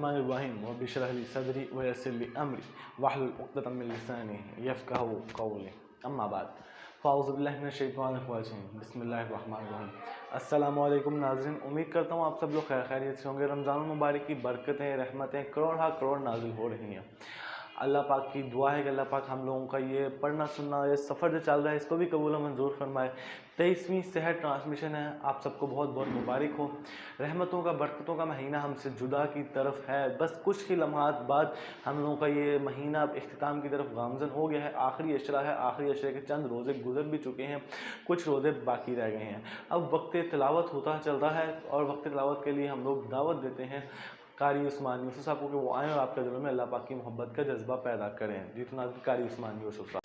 الرحمن الرحیم رب اشرح لی صدری ویسر لی امری واحلل عقدۃ من لسانی یفقہوا قولی اما بعد فاعوذ باللہ من الشیطان الرجیم بسم اللہ الرحمن الرحیم۔ السلام علیکم ناظرین، امید کرتا ہوں آپ سب لوگ خیریت سے ہوں گے۔ رمضان المبارک کی برکتیں رحمتیں کروڑ نازل ہو رہی ہیں۔ اللہ پاک کی دعا ہے کہ اللہ پاک ہم لوگوں کا یہ پڑھنا سننا، یہ سفر جو چل رہا ہے اس کو بھی قبول و منظور فرمائے۔ 23ویں صحت ٹرانسمیشن ہے، آپ سب کو بہت بہت مبارک ہو۔ رحمتوں کا برکتوں کا مہینہ ہم سے جدا کی طرف ہے، بس کچھ ہی لمحات بعد ہم لوگوں کا یہ مہینہ اب اختتام کی طرف گامزن ہو گیا ہے۔ آخری عشرہ ہے، آخری عشرے کے چند روزے گزر بھی چکے ہیں، کچھ روزے باقی رہ گئے ہیں۔ اب وقت تلاوت ہوتا چل رہا ہے اور وقت تلاوت کے لیے ہم لوگ دعوت دیتے ہیں قاری عثمان یوسف صاحب کو کہ وہ آئیں اور آپ کے دلوں میں اللہ پاک کی محبت کا جذبہ پیدا کریں۔ جی تو ناظرین، قاری عثمان یوسف صاحب۔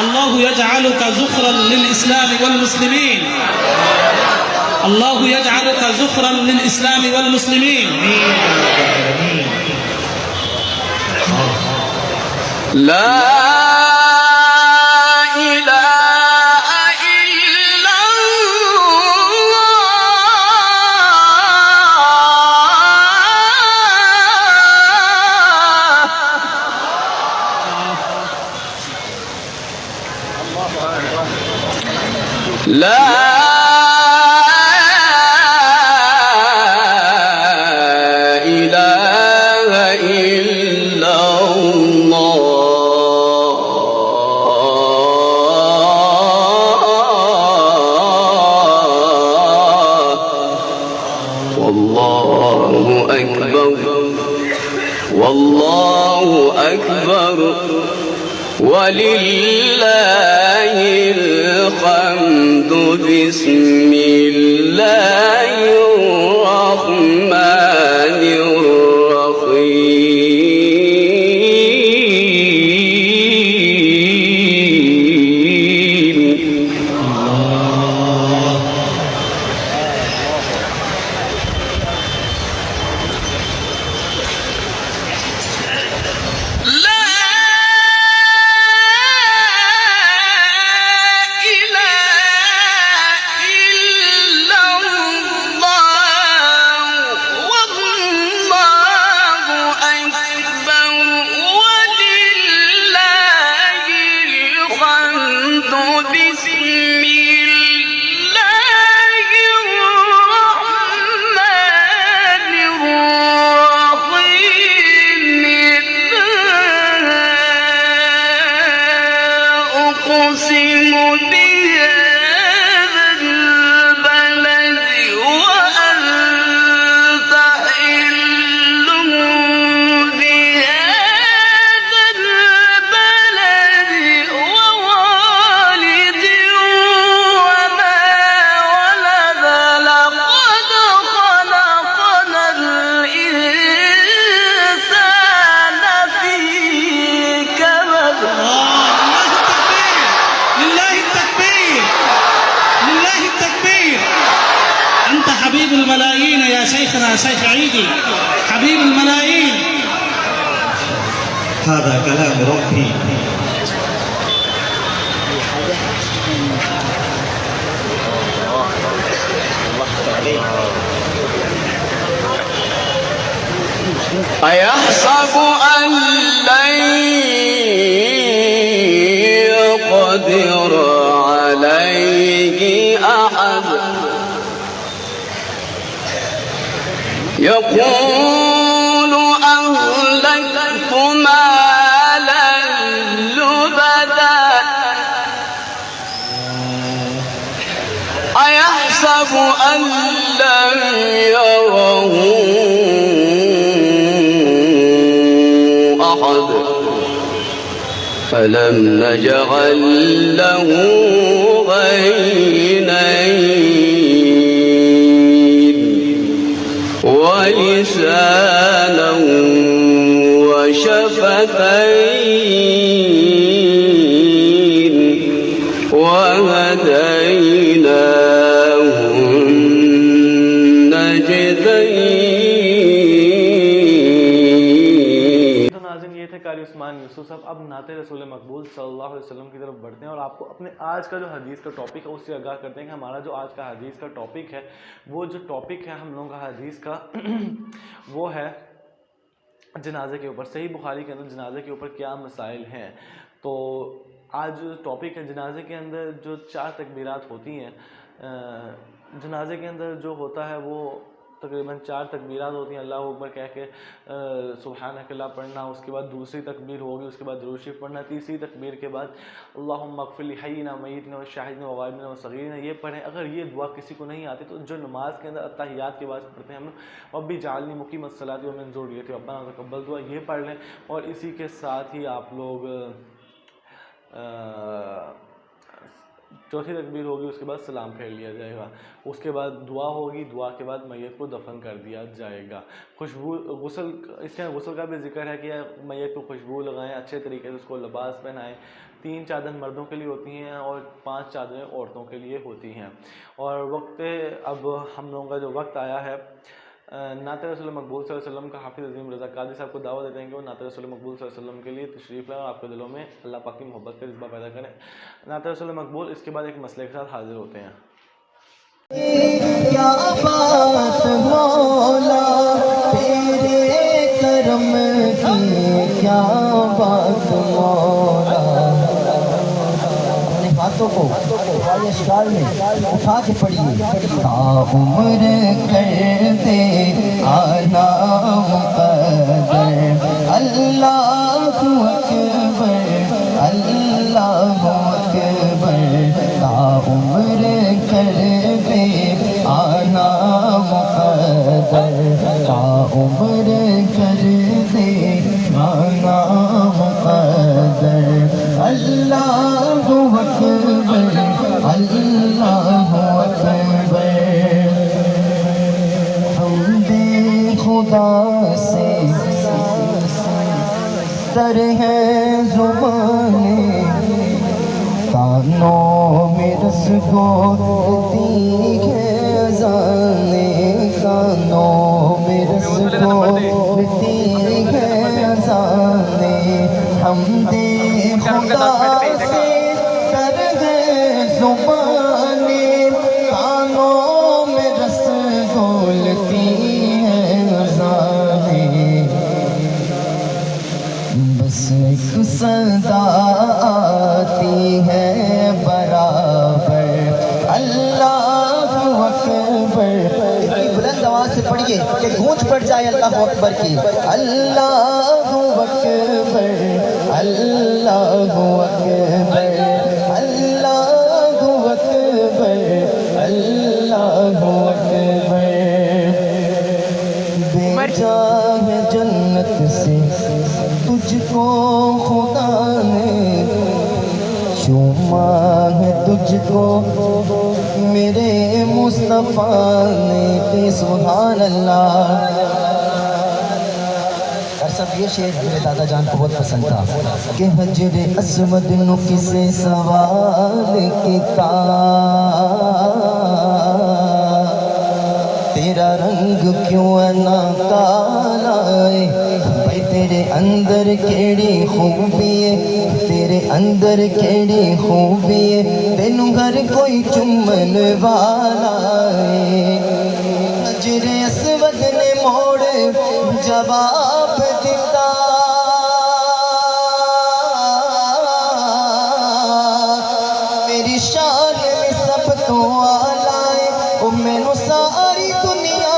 اللہ یجعلک ذخرا للاسلام والمسلمین، اللہ یجعلک ذخرا للاسلام والمسلمین۔ واللہ اکبر وللہ الحمد بسم اللہ الرحمن حبیب الملايين يا شيخنا شيخ عيدي، حبيب الملايين. هذا كلام ربي. الله أيحسب أن لن يقدر عليه أحد يقول أهلكت مالا لبدا أيحسب أن لم يره أحد فلم نجعل له عينين ولسانا وشفتين وهديناه النجدين. تو ناظرین یہ تھے قاری عثمان یوسف صاحب. اب نعت رسول مقبول صلی اللہ علیہ وسلم کی طرف بڑھتے ہیں اور آپ کو اپنے آج کا جو حدیث کا ٹاپک ہے اس سے آگاہ کرتے ہیں کہ ہمارا جو آج کا حدیث کا ٹاپک ہے وہ جو ٹاپک ہے ہم لوگوں کا حدیث کا وہ ہے جنازے کے اوپر. صحیح بخاری کے اندر جنازے کے اوپر کیا مسائل ہیں. تو آج ٹاپک ہے جنازے کے اندر جو 4 تکبیرات ہوتی ہیں. جنازے کے اندر جو ہوتا ہے وہ تقریباً 4 تکبیرات ہوتی ہیں. اللہ اکبر کہہ کے سبحانک اللہ پڑھنا, اس کے بعد دوسری تکبیر ہوگی, اس کے بعد درود شریف پڑھنا, تیسری تکبیر کے بعد اللہم اغفر لحینا میتنا وشاہدنا وغائبنا وصغیرنا یہ پڑھیں. اگر یہ دعا کسی کو نہیں آتی تو جو نماز کے اندر التحیات کے بعد پڑھتے ہیں ہم لوگ ربی جعلنی مقیم الصلاۃ ومن ذریتی ربنا تقبل دعا یہ پڑھ لیں. اور اسی کے ساتھ ہی آپ لوگ چوتھی تکبیر ہوگی, اس کے بعد سلام پھیر لیا جائے گا, اس کے بعد دعا ہوگی, دعا کے بعد میت کو دفن کر دیا جائے گا. خوشبو غسل, اس کے غسل کا بھی ذکر ہے کہ میت کو خوشبو لگائیں, اچھے طریقے سے اس کو لباس پہنائیں. 3 چادر مردوں کے لیے ہوتی ہیں اور 5 چادریں عورتوں کے لیے ہوتی ہیں. اور وقت اب ہم لوگوں کا جو وقت آیا ہے نعت رسول مقبول صلی اللہ علیہ وسلم کا حافظ عظیم رضا قادری صاحب کو دعوت دیتے ہیں کہ وہ نعت رسول مقبول صلی اللہ علیہ وسلم کے لیے تشریف لائیں اور آپ کے دلوں میں اللہ پاک کی محبت کا جذبہ پیدا کریں. نعت رسول مقبول, اس کے بعد ایک مسئلے کے ساتھ حاضر ہوتے ہیں. کیا بات مولا تیرے کرم کی, کیا بات مولا. اپنے ہاتھوں کو اشکال میں اٹھا کے پڑھیے. تا عمر کرتے آنا مقدر اللہ اکبر اللہ اکبر. تا عمر کرتے آنا مقدر تا عمر کرتے آنا مقدر اللہ اکبر اللہ اکبر. حمد خدا سے تر ہے زبانیں, کانوں میں رس گھولتی ہے اذانیں, کانوں میں رس گھولتی ہے اذانیں. حمد خدا سے تر ہے زبانیں, کانوں میں رس گھولتی ہے اذانیں. بس ایک صدا آتی ہے برابر اللہ اکبر. بلند آواز سے پڑھیے کہ گونج پڑ جائے اللہ اکبر کی. اللہ اکبر اللہ اکبر اللہ اکبر اللہ اکبر. بھیجا ہے جنت سے تجھ کو خدا نے, چوما ہے تجھ کو میرے مصطفیٰ نے. سبحان اللہ. سب یہ شعر میرے دادا جان کو بہت پسند تھا کہ حجر اسود نو کسے سوال کیتا, تیرا رنگ کیوں نہ کالا ہے, بھائی تیرے اندر کیڑی خوبی ہے, تیرے اندر کیڑی خوبی ہے, تینوں گھر کوئی چمن والا ہے. حجر اسود نے موڑ جواب دیتا میری شان میں سب تو آلائے او مینو ساری دنیا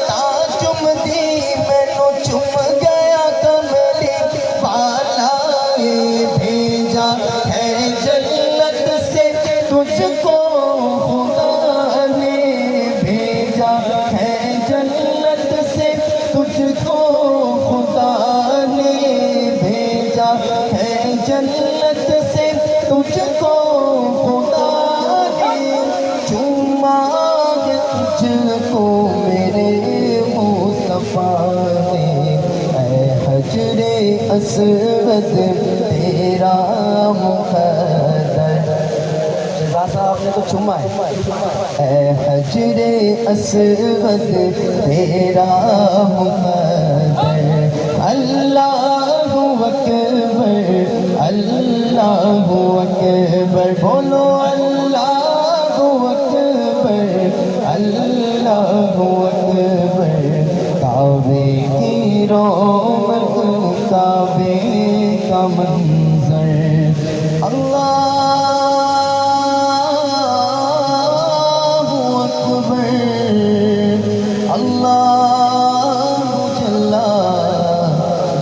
تا چم دی مینو چم گیا کملی والا بھیجا ہے جنت سے تجھ کو خدا نے بھیجا ہے جنت سے تجھ کو خدا نے بھیجا ہے جنت سے تجھ کو خدا نے چوما ہے تجھ کو میرے مصطفیٰ نے اے حجر اسود تیرا مقدر شہزاد صاحب آپ نے تو چوما ہے اے حجر اسود تیرا مقدر اللہ اکبر اللہ اکبر بولو اللہ اکبر اللہ اکبر کعبے کی رونق کعبے کا منظر اللہ اکبر اللہ جل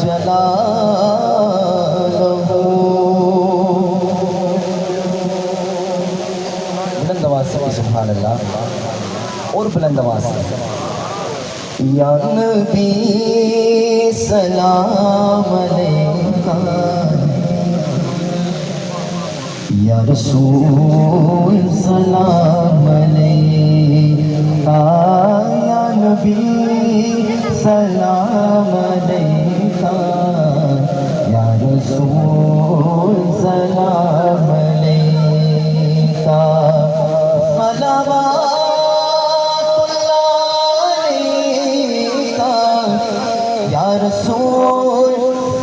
جلالہ بلند آواز سے سبحان اللہ اور بلند آواز سے یا نبی سلام علیکہ یا رسول سلام علیکہ یا نبی سلام علیکہ یا رسول سلام علیکہ صلوات یا رسول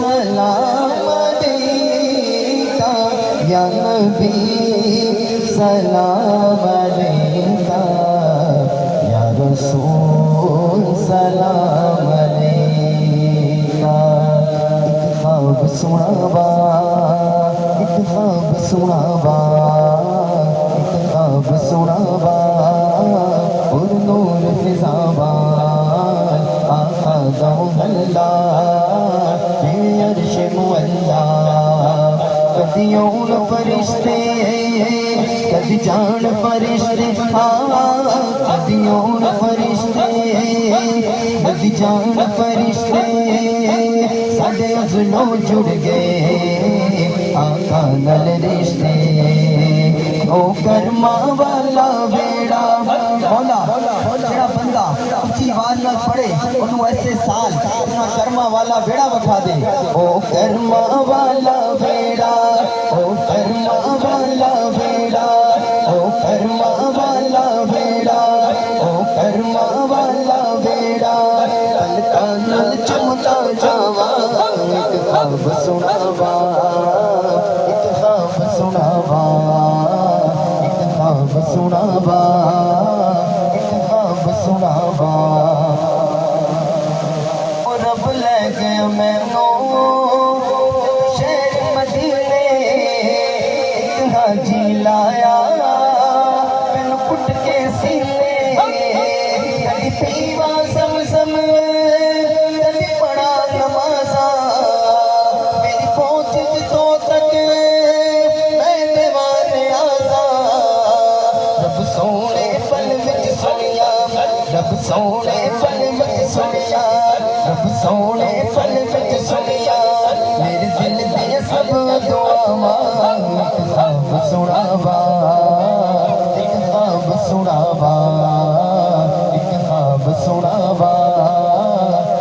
سلام علیکہ یا نبی سلام علیکہ یا رسول سلام علیکہ ایک خواب سنا با ایک خواب سنا با ایک خواب سنا با اور نور فضا با آقا دو اللہ بے عرش مولا کدیوں فرشتے کدی جان فرشتے کدیوں فرشتے کدی جان فرشتے ساڈے ازلوں جڑ گئے آقا نال رشتے او کرما والا بیڑا مولا جڑا بندہ اچھی آواز نہ پڑھے انہوں ایسے سال اپنا کرما والا بیڑا بکھا دے او کرما والا بیڑا او کرما والا بیڑا او کرما والا بیڑا او کرما والا بیڑا پلکاں نال چمتا جاواں ایک خواب سناواں ایک خواب سناواں ایک خواب سناواں ایک خواب سناواں او رب لے گیا مینوں شہر مدینے ایک حاجی لایا مینوں کٹ کے سینے کدی پیوا زمزم کدی پڑھا نمازاں میری پہنچ جتوں تک میں دیوانے آزاں رب سونے پل وچ سنیا رب سونے پل وچ سنیا رب سونے پل وچ سنیا میرے دل دیا سب دعاواں ایک خواب سناواں ایک خواب سناواں ایک خواب سناواں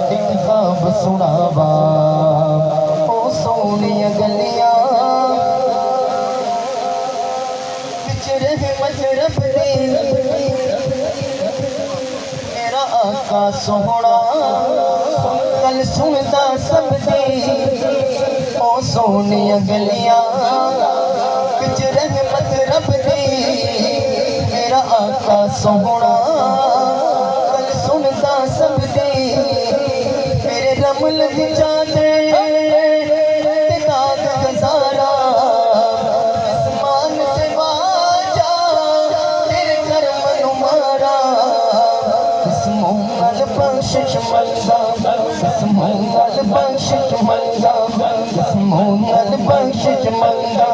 ایک خواب سناواں او سونیاں گلیاں وچ رحمت رب دی میرا آقا سوہنا گل سندا سب دی او سونیاں گلیاں وچ رحمت رب دی میرا آقا سوہنا گل سندا سب دی میرے لہجہ دے داد گزارا آسمان سے واجا تیرے کرم نمارا قسموں نال بخشش منگا قسموں نال بخشش منگا قسموں نال بخشش منگا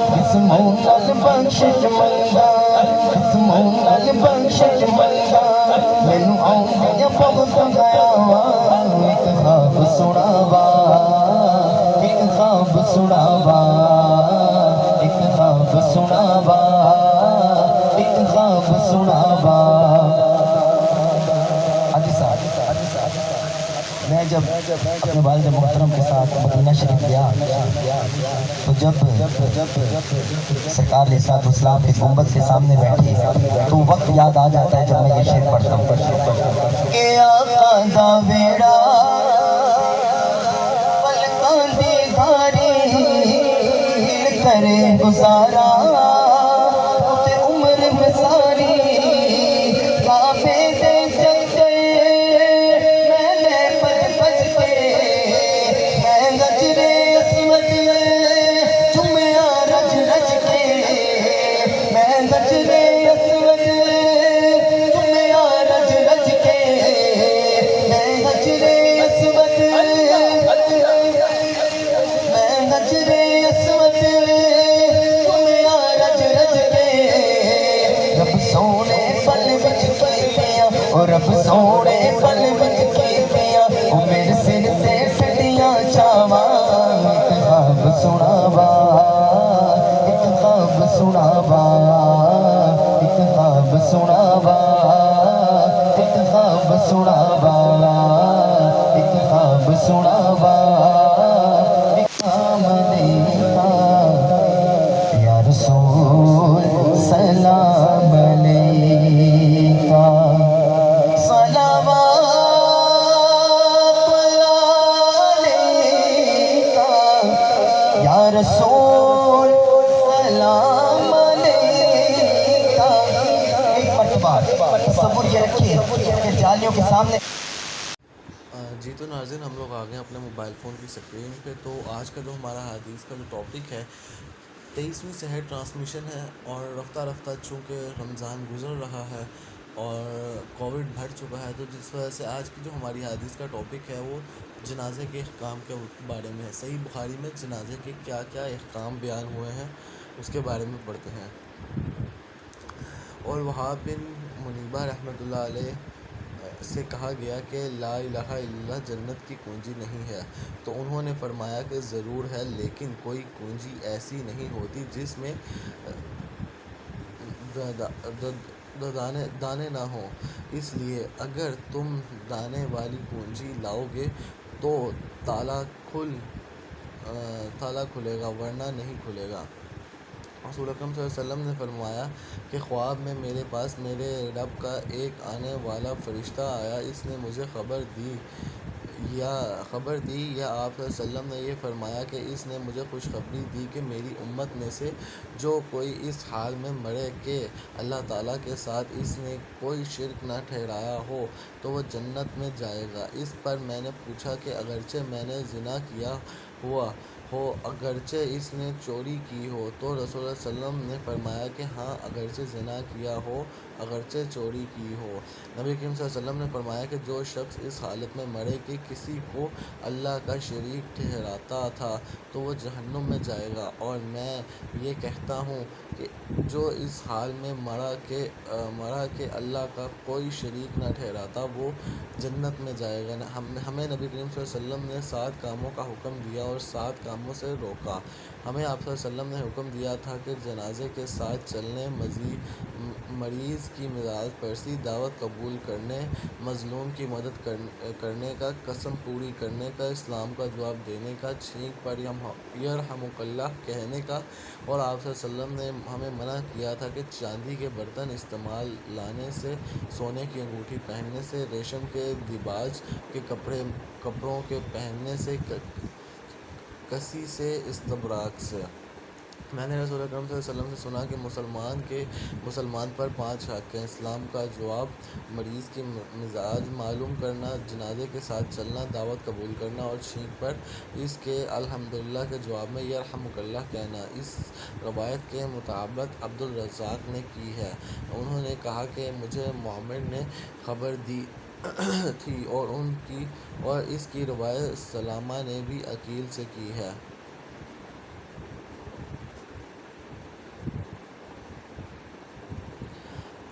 قسموں نال بخشش منگا قسموں نال بخشش منگا مینوں آؤندیاں بہت گیا وا ایک خواب سناوا ایک خواب سناوا ایک خواب سناوا ایک خواب سناوا میں جب اپنے والد محترم کے ساتھ مدینہ شریف گیا تو جب سرکار علیہ الصلوۃ والسلام کی گنبد کے سامنے بیٹھی تو وقت یاد آ جاتا ہے جب میں یہ شعر پڑھتا ہوں کہ آقا دا ویڑا پلکاں دی گھاری کرے گزارا تے عمر مساری کعبے دے چکر رب سونے پل وچ کیتیاں او میرے سر تے ٹھنڈیاں چھاواں ایک خواب سناوا ایک خواب سناوا ایک خواب سناوا ایک خواب سناوا ایک خواب سناوا یا رسول سلام علیکہ رسول سلام علیکہ ایک مرتبہ تصور یہ رکھیے کہ جالیوں کے سامنے جی تو ناظرین ہم لوگ آ گئے اپنے موبائل فون کی اسکرین پہ. تو آج کا جو ہمارا حدیث کا جو ٹاپک ہے 23ویں سحر ٹرانسمیشن ہے. اور رفتہ رفتہ چونکہ رمضان گزر رہا ہے اور کووڈ بڑھ چکا ہے تو جس وجہ سے آج کی جو ہماری حدیث کا ٹاپک ہے وہ جنازے کے احکام کے بارے میں ہے. صحیح بخاری میں جنازے کے کیا کیا احکام بیان ہوئے ہیں اس کے بارے میں پڑھتے ہیں. اور وہاب بن منیبہ رحمۃ اللہ علیہ سے کہا گیا کہ لا الہ الا اللہ جنت کی کنجی نہیں ہے تو انہوں نے فرمایا کہ ضرور ہے لیکن کوئی کنجی ایسی نہیں ہوتی جس میں دانے نہ ہوں. اس لیے اگر تم دانے والی کنجی لاؤ گے تو تالا کھلے گا ورنہ نہیں کھلے گا. رسول اکرم صلی اللہ علیہ وسلم نے فرمایا کہ خواب میں میرے پاس میرے رب کا ایک آنے والا فرشتہ آیا. اس نے مجھے خبر دی یا آپ صلی اللہ علیہ وسلم نے یہ فرمایا کہ اس نے مجھے خوشخبری دی کہ میری امت میں سے جو کوئی اس حال میں مرے کہ اللہ تعالیٰ کے ساتھ اس نے کوئی شرک نہ ٹھہرایا ہو تو وہ جنت میں جائے گا. اس پر میں نے پوچھا کہ اگرچہ میں نے زنا کیا ہوا ہو اگرچہ اس نے چوری کی ہو تو رسول اللہ صلی اللہ علیہ وسلم نے فرمایا کہ ہاں اگرچہ زنا کیا ہو اگرچہ چوری کی ہو. نبی کریم صلی اللہ علیہ وسلم نے فرمایا کہ جو شخص اس حالت میں مرے کہ کسی کو اللہ کا شریک ٹھہراتا تھا تو وہ جہنم میں جائے گا. اور میں یہ کہتا ہوں کہ جو اس حال میں مرا کہ اللہ کا کوئی شریک نہ ٹھہراتا وہ جنت میں جائے گا. ہمیں نبی کریم صلی اللہ علیہ وسلم نے 7 کاموں کا حکم دیا اور 7 کاموں سے روکا. ہمیں آپ صلی اللہ علیہ وسلم نے حکم دیا تھا کہ جنازے کے ساتھ چلنے، مریض کی مزاج پرسی، دعوت قبول کرنے، مظلوم کی مدد کرنے کا، قسم پوری کرنے کا، اسلام کا جواب دینے کا، چھینک پر یرحمک اللہ کہنے کا. اور آپ صلی اللہ علیہ وسلم نے ہمیں منع کیا تھا کہ چاندی کے برتن استعمال لانے سے، سونے کی انگوٹھی پہننے سے، ریشم کے دیباج کے کپڑوں کے پہننے سے، کسی سے، استبراق سے. میں نے رسول اکرم صلی اللہ علیہ وسلم سے سنا کہ مسلمان پر 5 حق ہیں: اسلام کا جواب، مریض کی مزاج معلوم کرنا، جنازے کے ساتھ چلنا، دعوت قبول کرنا اور چھینک پر اس کے الحمدللہ کے جواب میں یرحمک اللہ کہنا۔ اس روایت کے مطابق عبدالرزاق نے کی ہے، انہوں نے کہا کہ مجھے معمر نے خبر دی تھی اور اس کی روایت سلامہ نے بھی عقیل سے کی ہے۔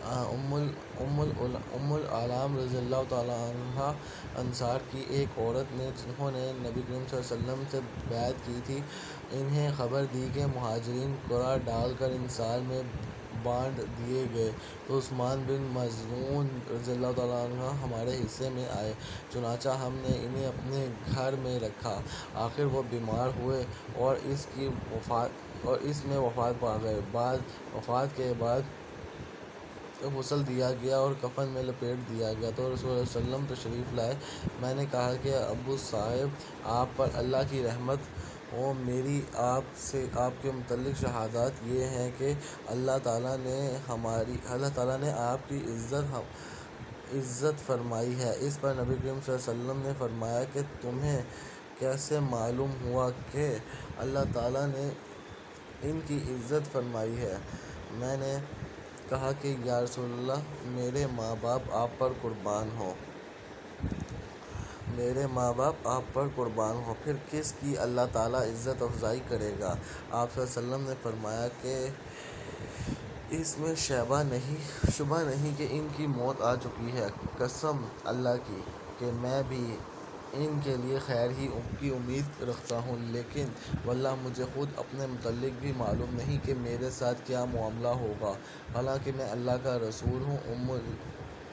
ام العلام رضی اللہ تعالیٰ عنہ انصار کی ایک عورت نے جنہوں نے نبی کریم صلی اللہ علیہ وسلم سے بیعت کی تھی، انہیں خبر دی کہ مہاجرین قرعہ ڈال کر انصار میں بانٹ دیے گئے تو عثمان بن مظعون رضی اللہ تعالیٰ عنہ ہمارے حصے میں آئے، چنانچہ ہم نے انہیں اپنے گھر میں رکھا۔ آخر وہ بیمار ہوئے اور اس میں وفات پا گئے۔ وفات کے بعد غسل دیا گیا اور کفن میں لپیٹ دیا گیا تو رسول اللہ صلی اللہ علیہ وسلم تشریف لائے۔ میں نے کہا کہ ابو صاحب، آپ پر اللہ کی رحمت ہو، میری آپ کے متعلق شہادات یہ ہیں کہ اللہ تعالیٰ نے آپ کی عزت فرمائی ہے۔ اس پر نبی کریم صلی اللہ علیہ وسلم نے فرمایا کہ تمہیں کیسے معلوم ہوا کہ اللہ تعالیٰ نے ان کی عزت فرمائی ہے؟ میں نے کہا کہ یا رسول اللہ، میرے ماں باپ آپ پر قربان ہوں۔ پھر کس کی اللہ تعالیٰ عزت افزائی کرے گا؟ آپ صلی اللہ علیہ وسلم نے فرمایا کہ اس میں شبہ نہیں کہ ان کی موت آ چکی ہے۔ قسم اللہ کی کہ میں بھی ان کے لیے خیر ہی کی امید رکھتا ہوں، لیکن واللہ مجھے خود اپنے متعلق بھی معلوم نہیں کہ میرے ساتھ کیا معاملہ ہوگا، حالانکہ میں اللہ کا رسول ہوں۔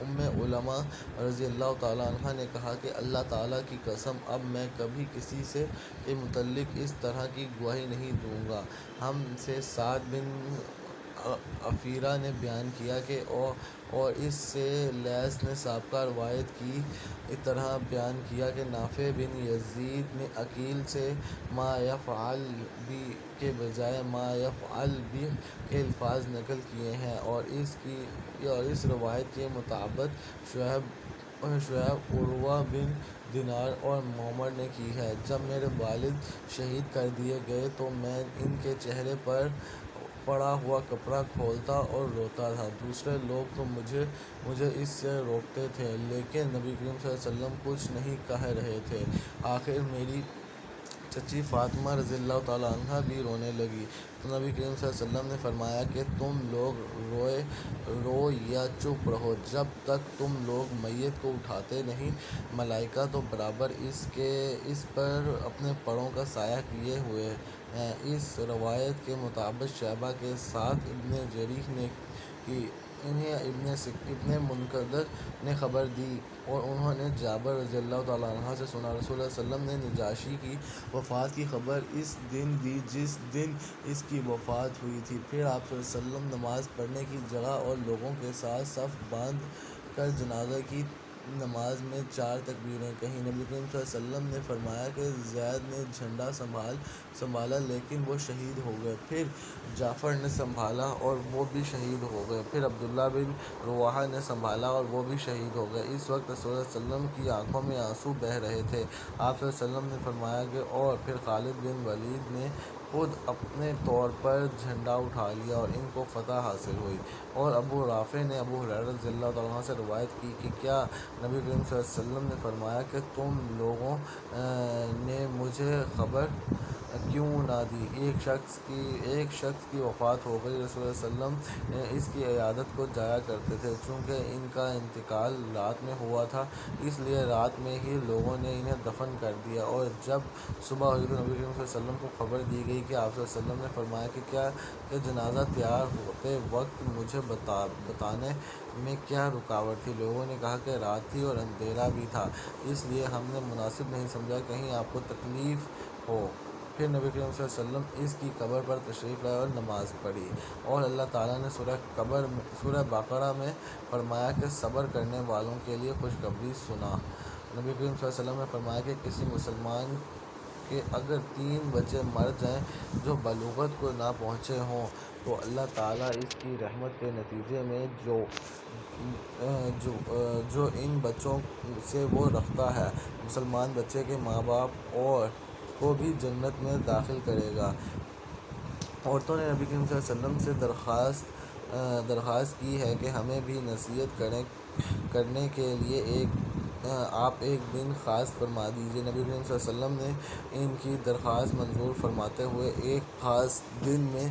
ام علمہ رضی اللہ تعالیٰ عنہ نے کہا کہ اللہ تعالیٰ کی قسم، اب میں کبھی کسی کے متعلق اس طرح کی گواہی نہیں دوں گا۔ ہم سے سعد بن عفیرہ نے بیان کیا کہ اور اس سے لیث نے سابقہ روایت کی طرح بیان کیا کہ نافع بن یزید نے عقیل سے ما یفعل بی کے بجائے ما یفعل بی کے الفاظ نقل کیے ہیں، اور اس روایت کے مطابق شعیب عروہ بن دینار اور معمر نے کی ہے۔ جب میرے والد شہید کر دیے گئے تو میں ان کے چہرے پر پڑا ہوا کپڑا کھولتا اور روتا تھا، دوسرے لوگ تو مجھے اس سے روکتے تھے، لیکن نبی کریم صلی اللہ علیہ وسلم کچھ نہیں کہہ رہے تھے۔ آخر میری چچی فاطمہ رضی اللہ تعالیٰ عنہ بھی رونے لگی تو نبی کریم صلی اللہ علیہ وسلم نے فرمایا کہ تم لوگ رو یا چپ رہو جب تک تم لوگ میت کو اٹھاتے نہیں، ملائکہ تو برابر اس پر اپنے پروں کا سایہ کیے ہوئے ہیں۔ اس روایت کے مطابق شیبہ کے ساتھ ابن جریح نے کی، انہیں ابن منکدر نے خبر دی اور انہوں نے جابر رضی اللہ تعالیٰ عنہ سے سنا، رسول اللہ صلی اللہ علیہ وسلم نے نجاشی کی وفات کی خبر اس دن دی جس دن اس کی وفات ہوئی تھی۔ پھر آپ صلی اللہ علیہ وسلم نماز پڑھنے کی جگہ اور لوگوں کے ساتھ صف باندھ کر جنازہ کی نماز میں 4 تکبیریں کہیں۔ نبی کریم صلی اللہ علیہ وسلم نے فرمایا کہ زید نے جھنڈا سنبھالا لیکن وہ شہید ہو گئے، پھر جعفر نے سنبھالا اور وہ بھی شہید ہو گئے، پھر عبداللہ بن رواحہ نے سنبھالا اور وہ بھی شہید ہو گئے۔ اس وقت رسول اللہ صلی اللہ علیہ وسلم کی آنکھوں میں آنسو بہہ رہے تھے۔ آپ صلی اللہ علیہ وسلم نے فرمایا کہ اور پھر خالد بن ولید نے خود اپنے طور پر جھنڈا اٹھا لیا اور ان کو فتح حاصل ہوئی۔ اور ابو رافع نے ابو ہریرہ رضی اللہ تعالیٰ عنہ سے روایت کی کہ کیا نبی کریم صلی اللہ علیہ وسلم نے فرمایا کہ تم لوگوں نے مجھے خبر کیوں نہ دی؟ ایک شخص کی وفات ہو گئی، رسول اللہ صلی اللہ علیہ وسلم اس کی عیادت کو جایا کرتے تھے، چونکہ ان کا انتقال رات میں ہوا تھا اس لیے رات میں ہی لوگوں نے انہیں دفن کر دیا، اور جب صبح ہوئی تو نبی کریم صلی اللہ علیہ وسلم کو خبر دی گئی کہ آپ صلی اللہ علیہ وسلم نے فرمایا کہ جنازہ تیار ہوتے وقت مجھے بتانے میں کیا رکاوٹ تھی؟ لوگوں نے کہا کہ رات تھی اور اندھیرا بھی تھا، اس لیے ہم نے مناسب نہیں سمجھا کہیں آپ کو تکلیف ہو۔ پھر نبی کریم صلی اللہ علیہ وسلم اس کی قبر پر تشریف لائے اور نماز پڑھی، اور اللہ تعالیٰ نے سورہ بقرہ میں فرمایا کہ صبر کرنے والوں کے لیے خوشخبری سنا۔ نبی کریم صلی اللہ علیہ وسلم نے فرمایا کہ کسی مسلمان کہ اگر 3 بچے مر جائیں جو بلوغت کو نہ پہنچے ہوں تو اللہ تعالیٰ اس کی رحمت کے نتیجے میں جو ان بچوں سے وہ رکھتا ہے مسلمان بچے کے ماں باپ اور کو بھی جنت میں داخل کرے گا۔ عورتوں نے نبی کریم صلی اللہ علیہ وسلم سے درخواست کی ہے کہ ہمیں بھی نصیحت کرنے کے لیے آپ ایک دن خاص فرما دیجیے۔ نبی کریم صلی اللہ علیہ وسلم نے ان کی درخواست منظور فرماتے ہوئے ایک خاص دن میں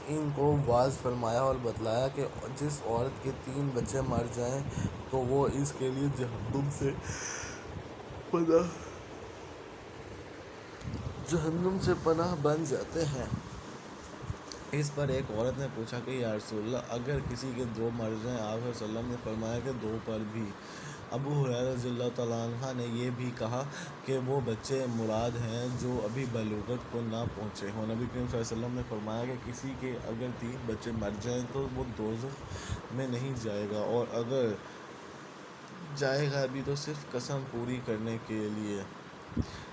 ان کو واعظ فرمایا اور بتلایا کہ جس عورت کے 3 بچے مر جائیں تو وہ اس کے لیے جہنم سے پناہ بن جاتے ہیں۔ اس پر ایک عورت نے پوچھا کہ یا رسول اللہ اگر کسی کے 2 مر جائیں؟ آپ صلی اللہ علیہ وسلم نے فرمایا کہ 2 پر بھی۔ ابو ہریرہ رضی اللہ تعالیٰ عنہ نے یہ بھی کہا کہ وہ بچے مراد ہیں جو ابھی بلوغت کو نہ پہنچے ہوں۔ نبی کریم صلی اللہ علیہ وسلم نے فرمایا کہ کسی کے اگر 3 بچے مر جائیں تو وہ دوزخ میں نہیں جائے گا، اور اگر جائے گا بھی تو صرف قسم پوری کرنے کے لیے۔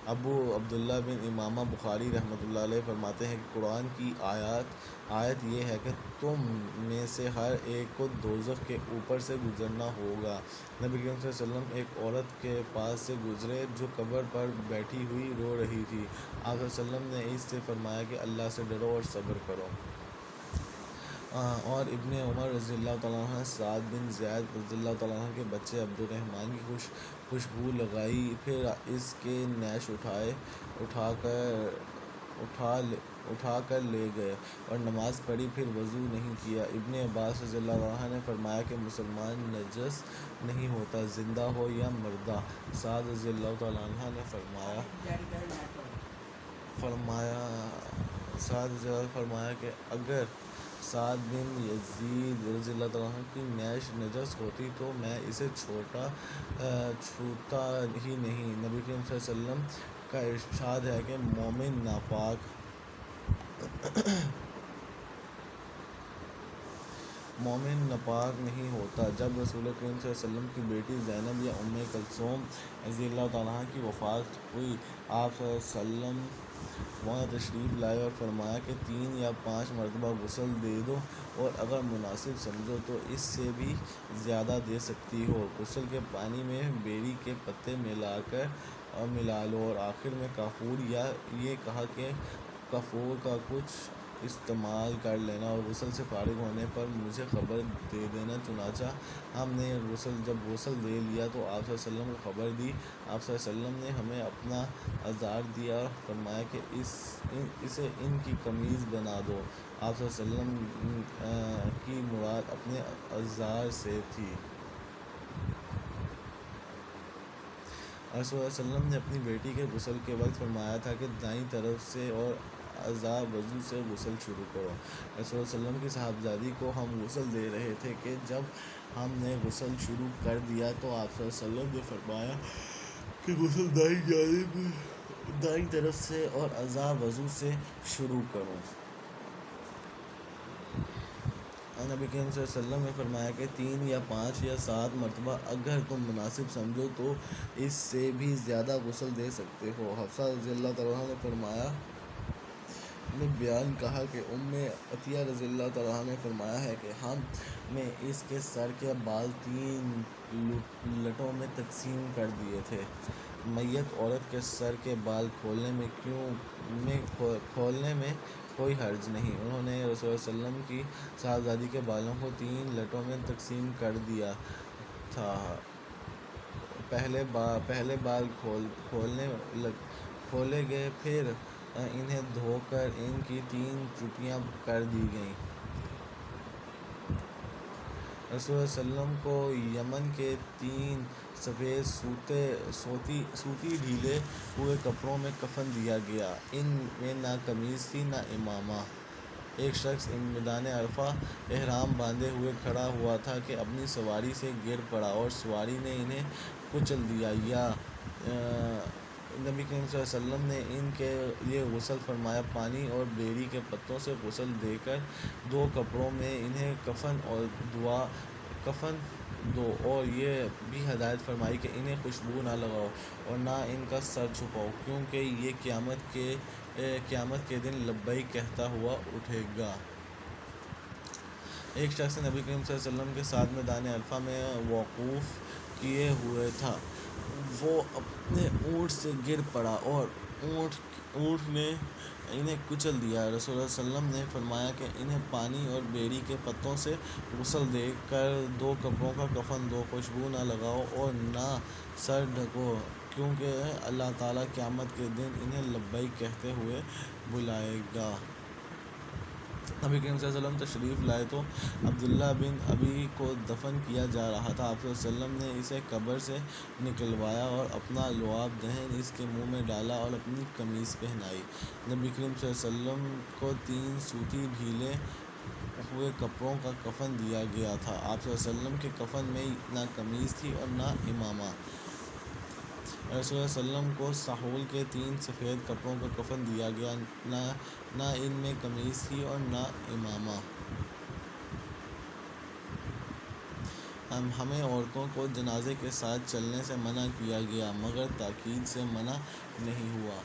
ابو عبداللہ بن امامہ بخاری رحمۃ اللہ علیہ فرماتے ہیں کہ قرآن کی آیت یہ ہے کہ تم میں سے ہر ایک کو دوزخ کے اوپر سے گزرنا ہوگا۔ نبی کریم صلی اللہ علیہ وسلم ایک عورت کے پاس سے گزرے جو قبر پر بیٹھی ہوئی رو رہی تھی۔ آپ صلی اللہ علیہ وسلم نے اس سے فرمایا کہ اللہ سے ڈرو اور صبر کرو۔ اور ابن عمر رضی اللہ تعالیٰ عنہ سعد بن زید رضی اللہ تعالیٰ عنہ کے بچے عبد الرحمن کی خوشبو لگائی، پھر اس کے نیش اٹھا کر لے گئے اور نماز پڑھی، پھر وضو نہیں کیا۔ ابن عباس رضی اللہ عنہ نے فرمایا کہ مسلمان نجس نہیں ہوتا، زندہ ہو یا مردہ۔ سعد رضی اللہ تعالیٰ عنہ نے فرمایا کہ اگر سعد بن یزید رضی اللہ تعالیٰ عنہ کی نیش نجس ہوتی تو میں اسے چھوتا ہی نہیں۔ نبی کریم صلی اللہ علیہ وسلم کا ارشاد ہے کہ مومن ناپاک نہیں ہوتا۔ جب رسول کریم صلی اللہ علیہ وسلم کی بیٹی زینب یا ام کلثوم رضی اللہ تعالیٰ عنہ کی وفات ہوئی، آپ صلی اللہ علیہ وسلم وہاں تشریف لائے اور فرمایا کہ 3 یا 5 مرتبہ غسل دے دو، اور اگر مناسب سمجھو تو اس سے بھی زیادہ دے سکتی ہو۔ غسل کے پانی میں بیری کے پتے ملا لو، اور آخر میں کافور، یا یہ کہا کہ کافور کا کچھ استعمال کر لینا، اور غسل سے فارغ ہونے پر مجھے خبر دے دینا۔ چنانچہ ہم نے جب غسل دے لیا تو آپ صلی اللہ علیہ وسلم کو خبر دی۔ آپ صلی اللہ علیہ وسلم نے ہمیں اپنا ازار دیا اور فرمایا کہ اسے ان کی قمیض بنا دو۔ آپ صلی اللہ علیہ وسلم کی مراد اپنے ازار سے تھی۔ رسول اللہ صلی اللہ علیہ وسلم نے اپنی بیٹی کے غسل کے وقت فرمایا تھا کہ دائیں طرف سے اور اعضاء وضو سے غسل شروع کرو۔ رسول اللہ صلی اللہ علیہ وسلم کی صاحبزادی کو ہم غسل دے رہے تھے کہ جب ہم نے غسل شروع کر دیا تو آپ صلی اللہ علیہ وسلم نے فرمایا کہ غسل دائیں طرف سے اور اعضاء وضو سے شروع کرو۔ نبی کریم صلی اللہ علیہ وسلم نے فرمایا کہ 3 یا 5 یا 7 مرتبہ اگر تم مناسب سمجھو تو اس سے بھی زیادہ غسل دے سکتے ہو۔ حفصہ رضی اللہ تعالیٰ عنہ نے فرمایا نے بیان کہا کہ ام عطیہ رضی اللہ تعالیٰ عنہ نے فرمایا ہے کہ ہم نے اس کے سر کے بال 3 لٹوں میں تقسیم کر دیے تھے۔ میت عورت کے سر کے بال کھولنے میں کوئی حرج نہیں۔ انہوں نے رسول اللہ صلی اللہ علیہ وسلم کی صاحبزادی کے بالوں کو 3 لٹوں میں تقسیم کر دیا تھا۔ پہلے بال کھولے گئے، پھر انہیں دھو کر ان کی 3 ٹوٹیاں کر دی گئیں۔ رسول اللہ صلی اللہ علیہ وسلم کو یمن کے 3 سفید سوتی ڈھیلے ہوئے کپڑوں میں کفن دیا گیا، ان میں نہ قمیص تھی نہ امامہ۔ ایک شخص میدان عرفہ احرام باندھے ہوئے کھڑا ہوا تھا کہ اپنی سواری سے گر پڑا اور سواری نے انہیں کچل دیا، یا نبی کریم صلی اللہ علیہ وسلم نے ان کے لیے غسل فرمایا، پانی اور بیری کے پتوں سے غسل دے کر 2 کپڑوں میں انہیں کفن دو، اور یہ بھی ہدایت فرمائی کہ انہیں خوشبو نہ لگاؤ اور نہ ان کا سر چھپاؤ، کیونکہ یہ قیامت کے دن لبیک کہتا ہوا اٹھے گا۔ ایک شخص نبی کریم صلی اللہ علیہ وسلم کے ساتھ میدان عرفہ میں وقوف کیے ہوئے تھا۔ وہ اپنے اونٹ سے گر پڑا اور اونٹ نے انہیں کچل دیا۔ رسول اللہ صلی اللہ علیہ وسلم نے فرمایا کہ انہیں پانی اور بیری کے پتوں سے غسل دے کر 2 کپڑوں کا کفن دو، خوشبو نہ لگاؤ اور نہ سر ڈھکو، کیونکہ اللہ تعالیٰ قیامت کے دن انہیں لبیک کہتے ہوئے بلائے گا۔ نبی کریم صلی اللہ علیہ وسلم تشریف لائے تو عبداللہ بن ابی کو دفن کیا جا رہا تھا۔ آپ صلی اللہ علیہ وسلم نے اسے قبر سے نکلوایا اور اپنا لعاب دہن اس کے منہ میں ڈالا اور اپنی قمیص پہنائی۔ نبی کریم صلی اللہ علیہ وسلم کو 3 صوتی ڈھیلے ہوئے کپڑوں کا کفن دیا گیا تھا۔ آپ صلی اللہ علیہ وسلم کے کفن میں نہ قمیص تھی اور نہ امامہ۔ رسول اللہ صلی اللہ علیہ وسلم کو سحول کے 3 سفید کپڑوں کا کفن دیا گیا، نہ ان میں قمیص تھی اور نہ امامہ۔ ہمیں عورتوں کو جنازے کے ساتھ چلنے سے منع کیا گیا، مگر تاکید سے منع نہیں ہوا۔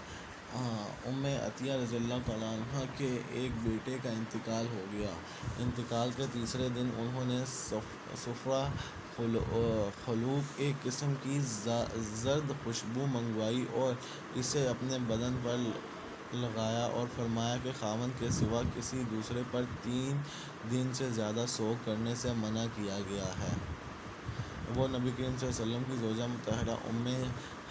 ام عطیہ رضی اللہ تعالیٰ عنہ کے ایک بیٹے کا انتقال ہو گیا۔ انتقال کے تیسرے دن انہوں نے صفرہ خلوق، ایک قسم کی زرد خوشبو منگوائی اور اسے اپنے بدن پر لگایا اور فرمایا کہ خاوند کے سوا کسی دوسرے پر 3 دن سے زیادہ سوگ کرنے سے منع کیا گیا ہے۔ وہ نبی کریم صلی اللہ علیہ وسلم کی زوجہ مطہرہ ام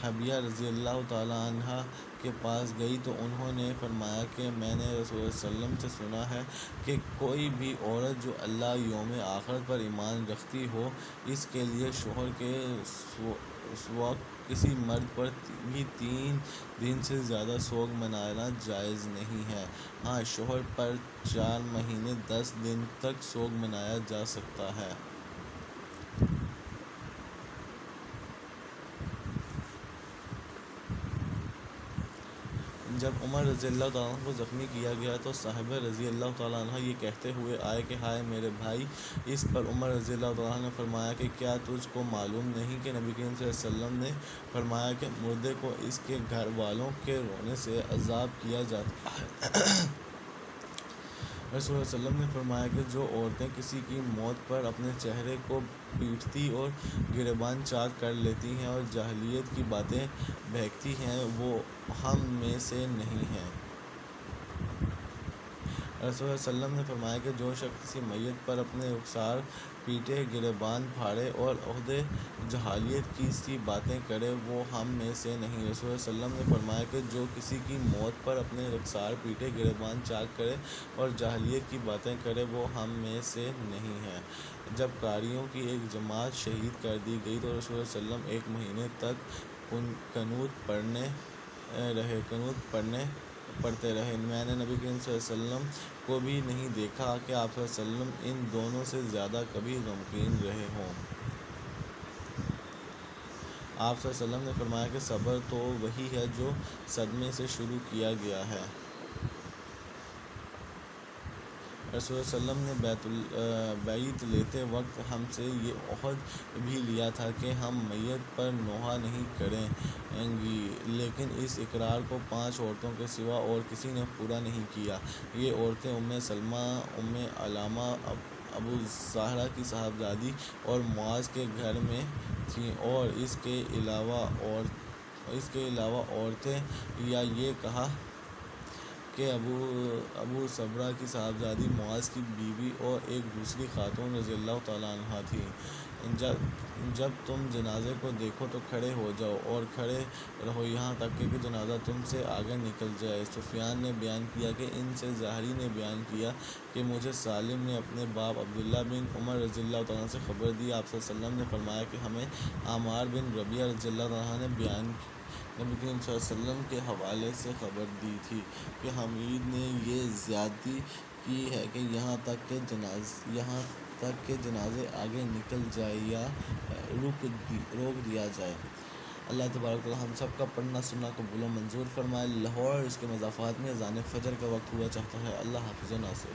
حبیہ رضی اللہ تعالیٰ عنہ کے پاس گئی تو انہوں نے فرمایا کہ میں نے رسول اللہ صلی اللہ علیہ وسلم سے سنا ہے کہ کوئی بھی عورت جو اللہ یوم آخرت پر ایمان رکھتی ہو، اس کے لیے شوہر کے سوا کسی مرد پر بھی 3 دن سے زیادہ سوگ منانا جائز نہیں ہے۔ ہاں، شوہر پر 4 مہینے 10 دن تک سوگ منایا جا سکتا ہے۔ جب عمر رضی اللہ تعالیٰ عنہ کو زخمی کیا گیا تو صحابہ رضی اللہ تعالیٰ عنہ یہ کہتے ہوئے آئے کہ ہائے میرے بھائی۔ اس پر عمر رضی اللہ تعالیٰ عنہ نے فرمایا کہ کیا تجھ کو معلوم نہیں کہ نبی کریم صلی اللہ علیہ وسلم نے فرمایا کہ مردے کو اس کے گھر والوں کے رونے سے عذاب کیا جاتا ہے۔ رسول اللہ صلی اللہ علیہ وسلم نے فرمایا کہ جو عورتیں کسی کی موت پر اپنے چہرے کو پیٹتی اور گریبان چاک کر لیتی ہیں اور جاہلیت کی باتیں بہکتی ہیں، وہ ہم میں سے نہیں ہیں۔ رسول اللہ صلی اللہ علیہ وسلم نے فرمایا کہ جو شخص کسی میت پر اپنے رخسار پیٹے، گریبان پھاڑے اور عہدے جاہلیت کی سی باتیں کرے، وہ ہم میں سے نہیں۔ رسول اللہ صلی اللہ علیہ وسلم نے فرمایا کہ جو کسی کی موت پر اپنے رخسار پیٹے، گریبان چاک کرے اور جاہلیت کی باتیں کرے، وہ ہم میں سے نہیں ہے۔ جب قاریوں کی ایک جماعت شہید کر دی گئی تو رسول اللہ صلی اللہ علیہ وسلم 1 مہینے تک قنوت پڑھتے رہے۔ میں نے نبی کریم صلی اللہ علیہ وسلم کو بھی نہیں دیکھا کہ آپ صلی اللہ علیہ وسلم ان دونوں سے زیادہ کبھی غمگین رہے ہوں۔ آپ صلی اللہ علیہ وسلم نے فرمایا کہ صبر تو وہی ہے جو صدمے سے شروع کیا گیا ہے۔ رسول اللہ صلی اللہ علیہ وسلم نے بیعت لیتے وقت ہم سے یہ عہد بھی لیا تھا کہ ہم میت پر نوحہ نہیں کریں گی، لیکن اس اقرار کو 5 عورتوں کے سوا اور کسی نے پورا نہیں کیا۔ یہ عورتیں ام سلمہ، ام علامہ، ابو زہرہ کی صاحبزادی اور معاذ کے گھر میں تھیں، اور اس کے علاوہ عورتیں، یا یہ کہا کہ ابو صبرہ کی صاحبزادی، معاذ کی بیوی اور ایک دوسری خاتون رضی اللہ تعالیٰ عنہ تھیں۔ جب تم جنازے کو دیکھو تو کھڑے ہو جاؤ اور کھڑے رہو یہاں تک کہ جنازہ تم سے آگے نکل جائے۔ سفیان نے بیان کیا کہ ان سے ظاہری نے بیان کیا کہ مجھے سالم نے اپنے باپ عبداللہ بن عمر رضی اللہ تعالیٰ عنہ سے خبر دی۔ آپ صلی اللہ علیہ وسلم نے فرمایا کہ ہمیں عمار بن ربیعہ رضی اللہ تعالیٰ عنہ نے نبی کریم صلی اللہ علیہ وسلم کے حوالے سے خبر دی تھی کہ حمید نے یہ زیادتی کی ہے کہ یہاں تک کہ جنازے آگے نکل جائے یا روک دیا جائے۔ اللہ تبارک و تعالی ہم سب کا پڑھنا سننا قبول و منظور فرمائے۔ لاہور اور اس کے مضافات میں اذان فجر کا وقت ہوا چاہتا ہے۔ اللہ حافظ و ناصر۔